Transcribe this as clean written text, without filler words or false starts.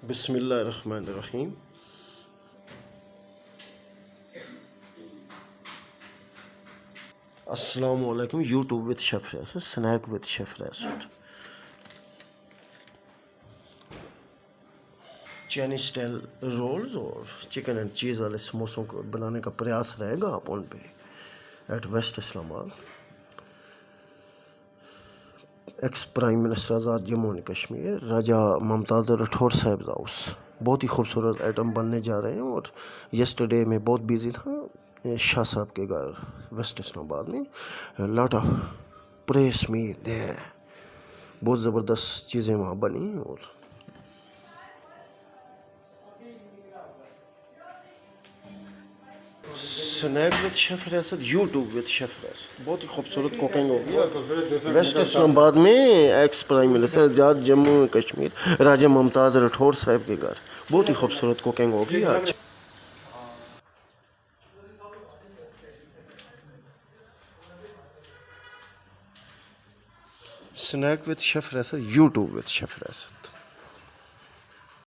بسم اللہ الرحمن الرحیم۔ السلام علیکم۔ یوٹیوب وتھ شیف ریاست، سنیک وتھ شیف ریاست، چائنیز اسٹائل رولز اور چکن اینڈ چیز والے سموسوں کو بنانے کا پریاس رہے گا آپ ان پہ at west Islamabad. Ex prime minister Azad Jammu and Kashmir Raja Mumtaz Rathore صاحب ہاؤس، بہت ہی خوبصورت آئٹم بننے جا رہے ہیں۔ اور یسٹرڈے میں بہت بیزی تھا شاہ صاحب کے گھر ویسٹ اسلام آباد میں، لاٹ آف پریس میٹ ہے، بہت زبردست چیزیں وہاں بنی۔ اور سنیک وتھ شیف ریاست، یوٹیوب وتھ شیف ریاست، بہت ہی خوبصورت کوکنگ ہوگی ویسٹ اسلام آباد میں۔ X prime minister Azad Jammu Kashmir Raja Mumtaz Rathore صاحب کے گھر بہت ہی خوبصورت کوکنگ ہوگی آج۔ سنیک وتھ شیف ریاست، یوٹیوب وتھ شیف ریاست۔